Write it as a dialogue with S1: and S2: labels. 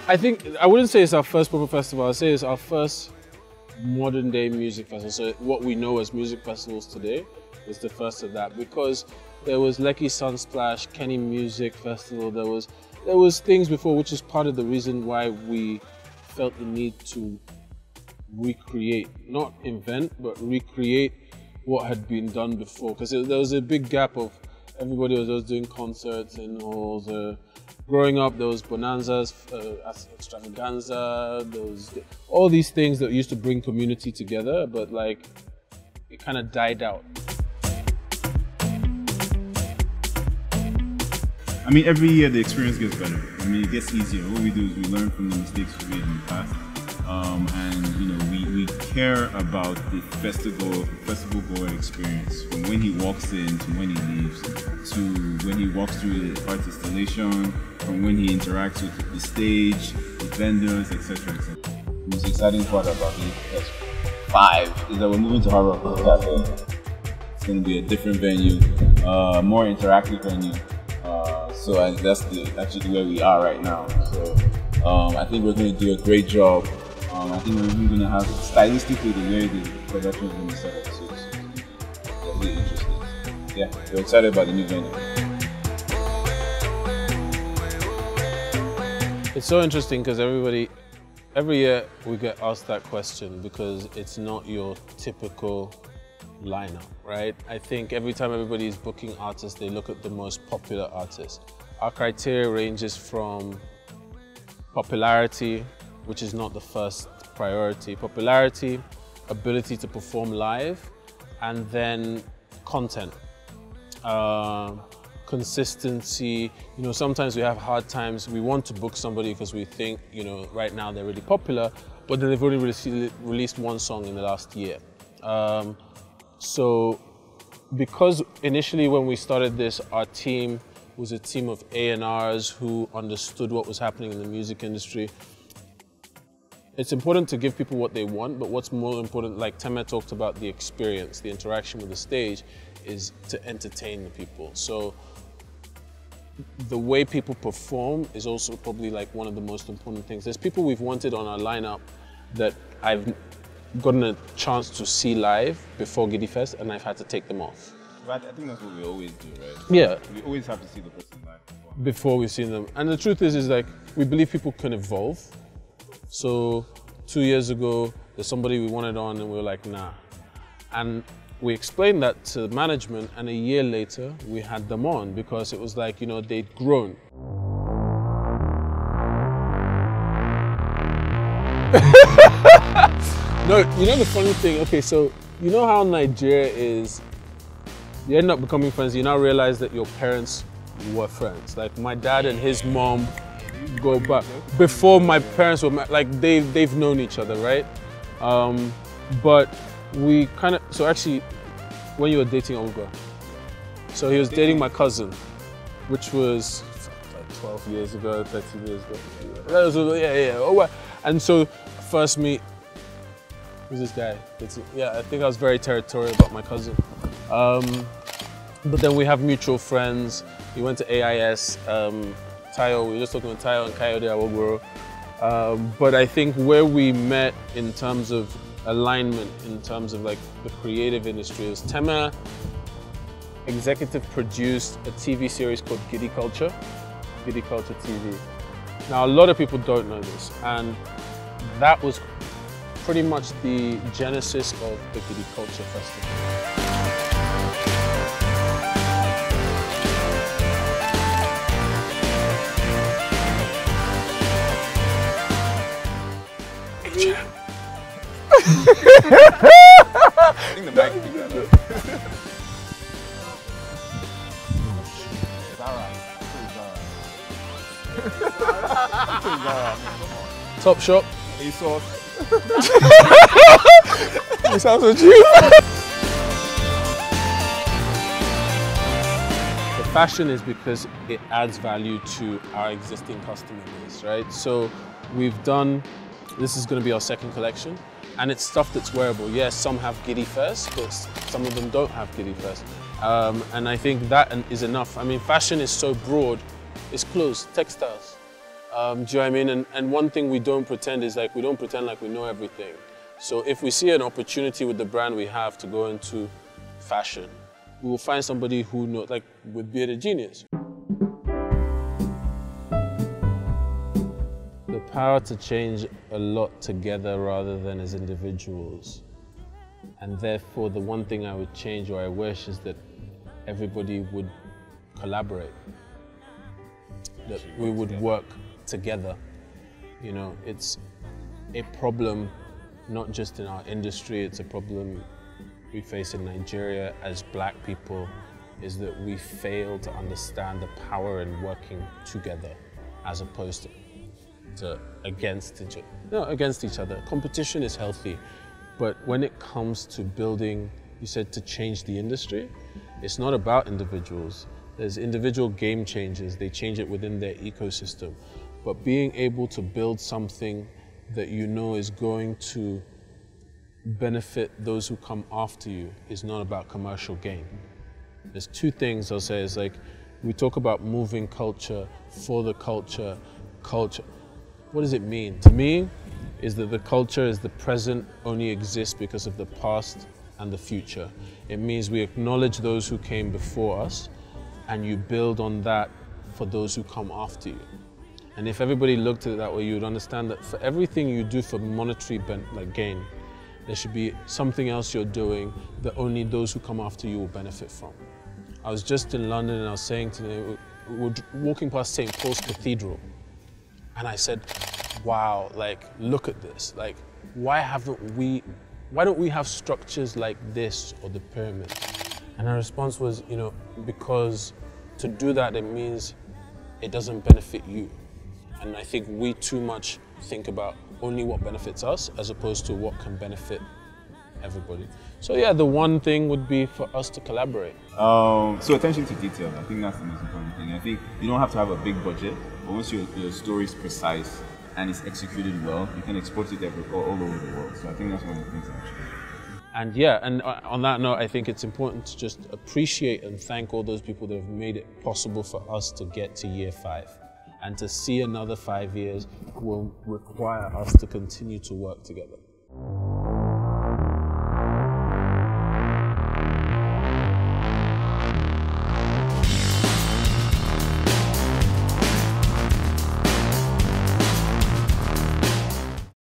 S1: I think, I wouldn't say it's our first proper festival, I'd say it's our first modern day music festival. So what we know as music festivals today is the first of that, because there was Lekki Sunsplash, Kenny Music Festival, there was things before, which is part of the reason why we felt the need to recreate, not invent, but recreate what had been done before, because there was a big gap of everybody was just doing concerts in halls. Growing up, there was bonanzas, extravaganza, there was all these things that used to bring community together, but like it kind of died out.
S2: I mean, every year the experience gets better. I mean, it gets easier. What we do is we learn from the mistakes we made in the past, and you know, we care about the festival goer experience, from when he walks in to when he leaves, to when he walks through the art installation, from when he interacts with the stage, the vendors, etc., etc.
S3: The most exciting part about GidiFest 5 is that we're moving to Hard Rock Cafe. It's going to be a different venue, more interactive venue. So that's actually where we are right now. So I think we're going to do a great job. I think we're even going to have, stylistically, the way the production is going to be set up. So it's really interesting. Yeah, we're excited about the new venue.
S1: It's so interesting because every year we get asked that question because it's not your typical lineup, right? I think every time everybody is booking artists, they look at the most popular artists. Our criteria ranges from popularity, which is not the first priority, popularity, ability to perform live, and then content. Consistency. You know, sometimes we have hard times. We want to book somebody because we think, you know, right now they're really popular, but then they've only released one song in the last year. So because initially when we started this, our team was a team of A&Rs who understood what was happening in the music industry. It's important to give people what they want, but what's more important, like Teme talked about, the experience, the interaction with the stage, is to entertain the people. So the way people perform is also probably like one of the most important things. There's people we've wanted on our lineup that I've gotten a chance to see live before GidiFest, and I've had to take them off.
S2: But I think that's what we always do, right?
S1: Yeah.
S2: We always have to see the person live
S1: before we've seen them. And the truth is like, we believe people can evolve. So 2 years ago, there's somebody we wanted on and we were like, nah. And we explained that to management, and a year later, we had them on because it was like, you know, they'd grown. No, you know the funny thing, okay, so you know how Nigeria is, you end up becoming friends, you now realize that your parents were friends. Like my dad and his mom go back. Before my parents were, like they've known each other, right? But we kind of, so actually, when you were dating Olga, so he was dating my cousin, which was like 12 years ago, 13 years ago. Yeah. And so first meet, who's this guy? Yeah, I think I was very territorial about my cousin. But then we have mutual friends. We went to AIS, Tayo, we were just talking with Tayo and Kayode Awogoro. But I think where we met in terms of alignment, in terms of like the creative industry, is Teme executive produced a TV series called Gidi Culture TV. Now a lot of people don't know this, and that was pretty much the genesis of the Gidi Culture Festival.
S2: I think the mic picked that up.
S1: Top shop.
S2: ASOS.
S1: It sounds so cheap. The fashion is because it adds value to our existing customer base, right? So we've done, this is going to be our second collection, and it's stuff that's wearable. Yes, some have GidiFest, but some of them don't have GidiFest. And I think that is enough. I mean, fashion is so broad. It's clothes, textiles, Do you know what I mean? And one thing we don't pretend is like, we don't pretend like we know everything. So if we see an opportunity with the brand we have to go into fashion, we will find somebody who knows, like with Bearded Genius. The power to change a lot together rather than as individuals. And therefore, the one thing I would change or I wish is that everybody would collaborate, that we would work together. You know, it's a problem not just in our industry, it's a problem we face in Nigeria as Black people, is that we fail to understand the power in working together as opposed to against each other. Competition is healthy, but when it comes to building, you said to change the industry, it's not about individuals. There's individual game changers, they change it within their ecosystem. But being able to build something that you know is going to benefit those who come after you is not about commercial gain. There's two things I'll say. It's like, we talk about moving culture for the culture. What does it mean? To me, is that the culture is the present only exists because of the past and the future. It means we acknowledge those who came before us and you build on that for those who come after you. And if everybody looked at it that way, you would understand that for everything you do for monetary gain, there should be something else you're doing that only those who come after you will benefit from. I was just in London and I was saying today, we were walking past St. Paul's Cathedral, and I said, wow, like, look at this. Like, why don't we have structures like this or the pyramid? And her response was, you know, because to do that, it means it doesn't benefit you. And I think we too much think about only what benefits us as opposed to what can benefit everybody. So yeah, the one thing would be for us to collaborate.
S2: So attention to detail, I think that's the most important thing. I think you don't have to have a big budget, but once your story is precise and it's executed well, you can export it all over the world. So I think that's one of the things actually.
S1: And yeah, and on that note, I think it's important to just appreciate and thank all those people that have made it possible for us to get to year 5. And to see another 5 years will require us to continue to work together.